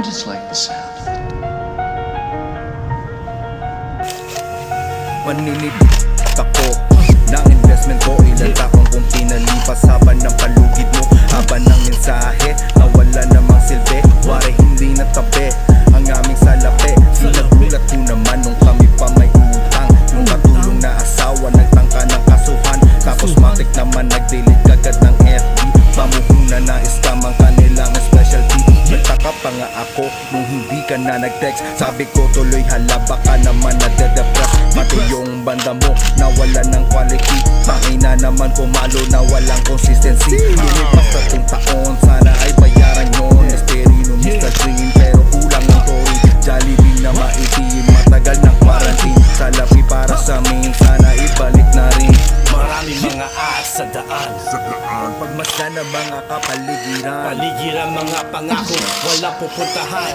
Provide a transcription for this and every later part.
just like the sound of it. Maninig ako ng investment ko. Ilan taong kong pinalipas habang ng palugid mo. Haba ng mensahe na wala namang silbi. Wari hindi natabi ang aming salapi. Sinagulat ko naman nung kami pa may utang. Yung katulong na asawa nagtangka ng kasuhan. Tapos matik naman nag-delete kagad ng FB. Pamuhuna na scam ang kanilang specialty. Nagtaka pa nga ako nung hindi ka na nag-text. Sabi ko tuloy hala baka naman nade-depress. Pati yung banda mo nawala ng quality. Tangina naman pumalo na walang consistency. Lilipas sa tung taon sana ay bayaran yun. Esterino Mr. Green pero kulang ng tori. Jollibee na maitim matagal ng quarantine. Salapi para sa amin sana ibalik na rin. Maraming mga ahas sa daan. Pagmasdan na mga kapaligiran. Paligiran mga pangako, walang pupuntahan.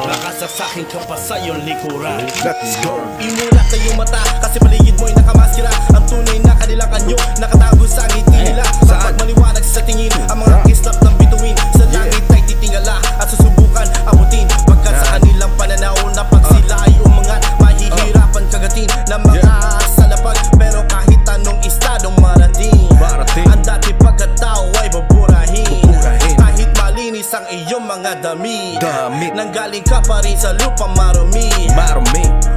Nakasaksakin ka pa sa iyong likuran. Let's go. Imulat na yung mata, kasi paligid mo'y nakamaskira. Ang tunay na kanilang anyo, nakatago sa ngiti nila. Kapag maliwanag sa tingin, ang mga kislap ng bituin. Sa langit ay titingala at susubukan abutin. Pagkat sa kanilang pananaw na pag sila ay umangat, mahihirapan kagatin ng mga salapag. Pero kahit anong estadong marating, ang dati pagkatao ay baburahin. Kahit malinis ang iyong mga damit, nanggaling ka pa rin sa lupang marumi.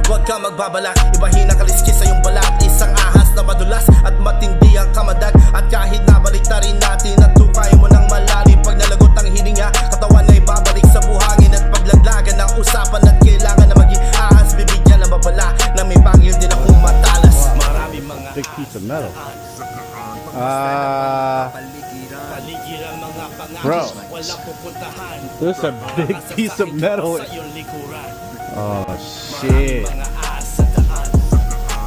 Huwag ka magbabalak, ibahin ang kaliskis sa iyong balat. Isang ahas na madulas at matindi ang kamadag. At kahit nabalik na rin natin at tukay mo ng malalim. Pag nalagot ang hininga, katawan ay babalik sa buhangin. At paglaglagan ng usapan at kailangan na maging ahas. Bibigyan ng babala na may bangil din akong matalas. Marami mga Big piece of metal. paligiran mga pangako, Bro, walang pupuntahan. there's a big piece of metal. Sa iyong likuran. Oh shit. Mga ahas sa daan.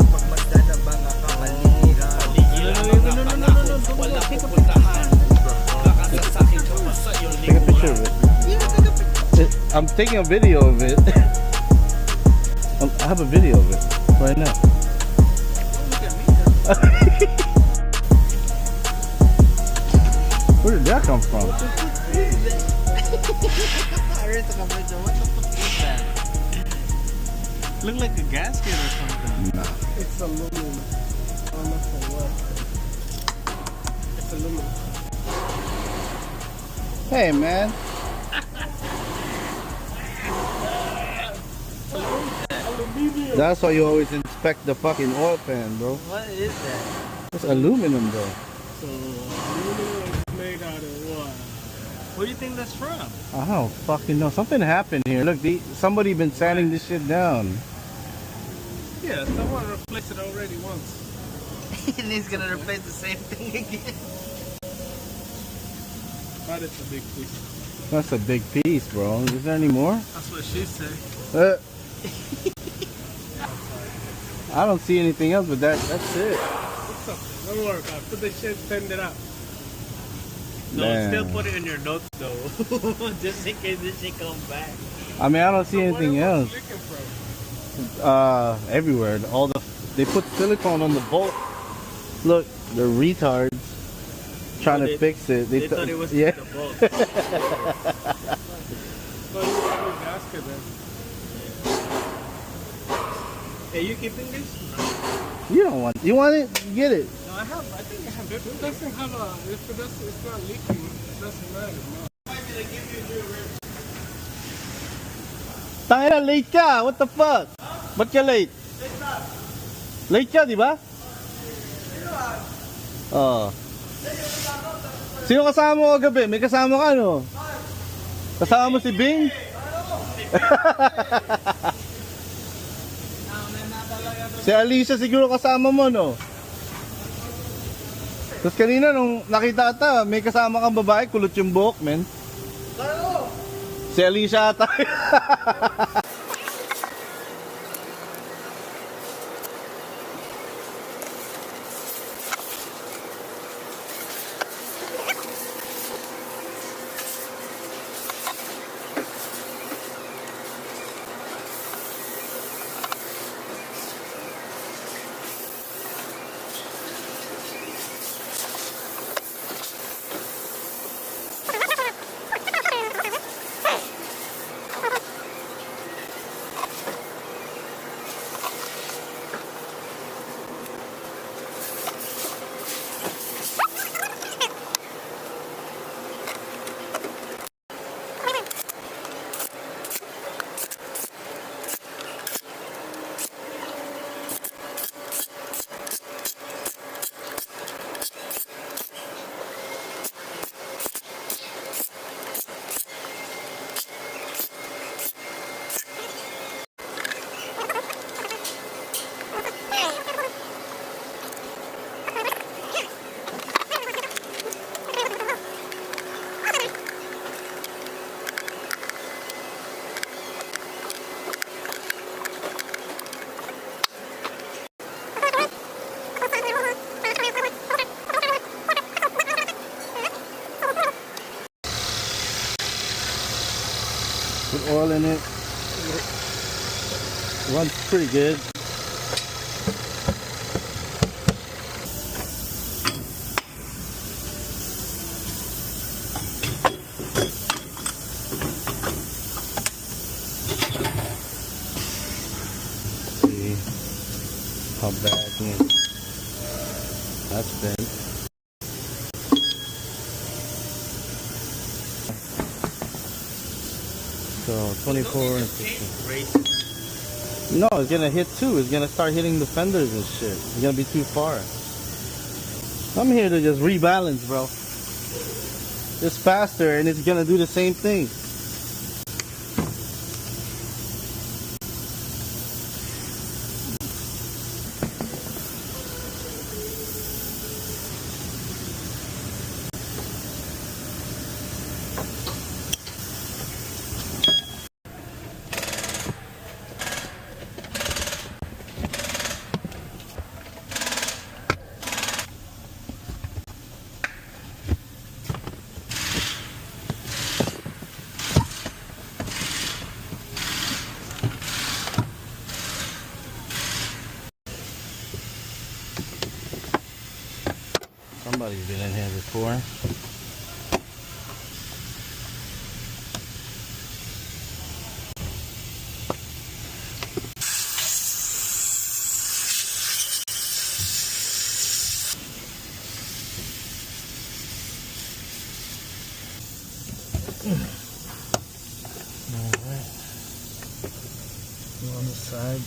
Pagmasdan na mga kapaligiran. Paligiran mga pangako, walang pupuntahan. Nakasaksakin ka pa sa iyong Take a picture likuran. of it. I'm taking a video of it. I have a video of it right now. Where did that come from? Look like a gasket or something. Nah. It's aluminum. I don't know for what. It's aluminum. Hey man. That's why you always inspect the fucking oil pan, bro. What is that? It's aluminum, bro. So aluminum is made out of what? Where do you think that's from? I don't fucking know. Something happened here. Look, somebody been sanding this shit down. Yeah, someone replaced it already once. And he's gonna replace the same thing again. But it's a big piece. That's a big piece, bro. Is there any more? That's what she said. I don't see anything else, but that's it. It's something. Don't worry about it. Put the shit, send it out. No, Man. still put it in your notes though. Just in case this shit comes back. I mean, I don't see anything Where else. was it leaking from? Everywhere. They put silicone on the bolt. Look, they're retards trying to fix it. They thought it was yeah. the bolt. So you want a gasket then? Hey, you keeping this? You don't want. You want it? Get it. No, I have. I think I have. If it doesn't have a, if it doesn't, it's not leaking. It doesn't matter. No. Tangina, late ka. What the fuck? Ba't ka late? Late ka, di ba? Oh. Sino kasama mo kagabi? May kasama ka, no? Kasama mo si Bing? Si Alicia siguro kasama mo, no? Tapos kanina nung nakita ata, may kasama kang babae, kulot yung buhok, men. Si Alicia ata. Put oil in it. Runs pretty good. See how bad that's bent. So 24 and 15. No, it's gonna hit too. It's gonna start hitting the fenders and shit. It's gonna be too far. I'm here to just rebalance, bro. It's faster and it's gonna do the same thing. Somebody's been in here before. Alright. On the side.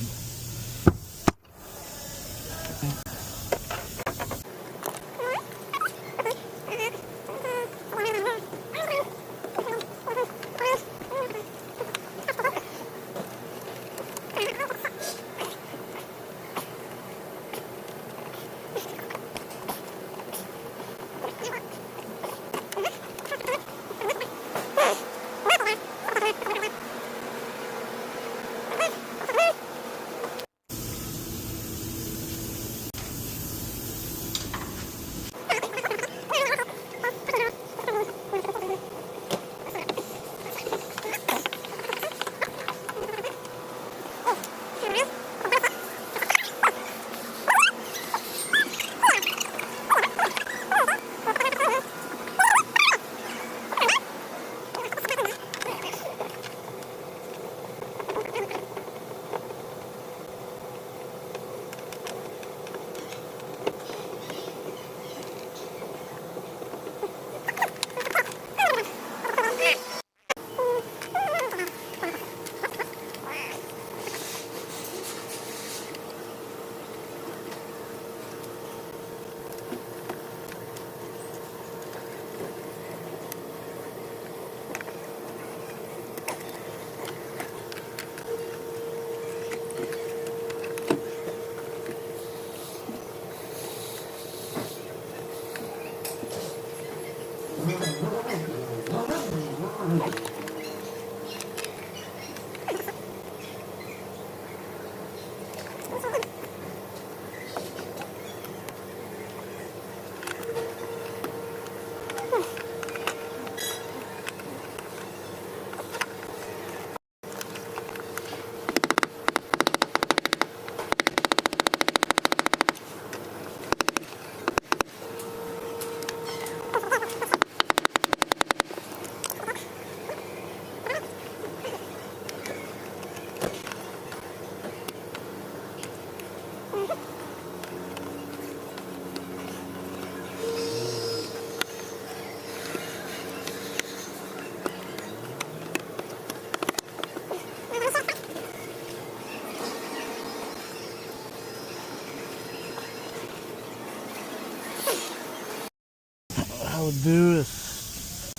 I would do is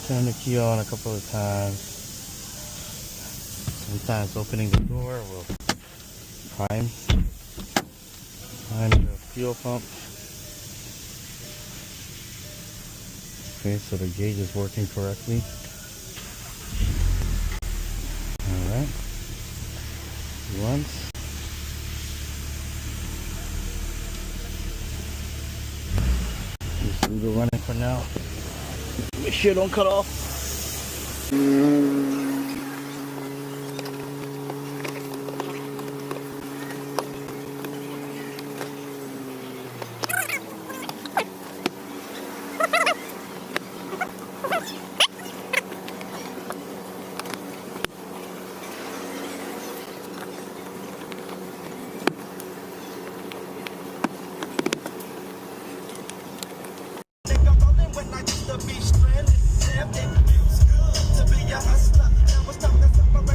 turn the key on a couple of times. Sometimes opening the door will prime the fuel pump. Okay, so the gauge is working correctly. Alright. Once. Just leave it running for now. Make sure it don't cut off.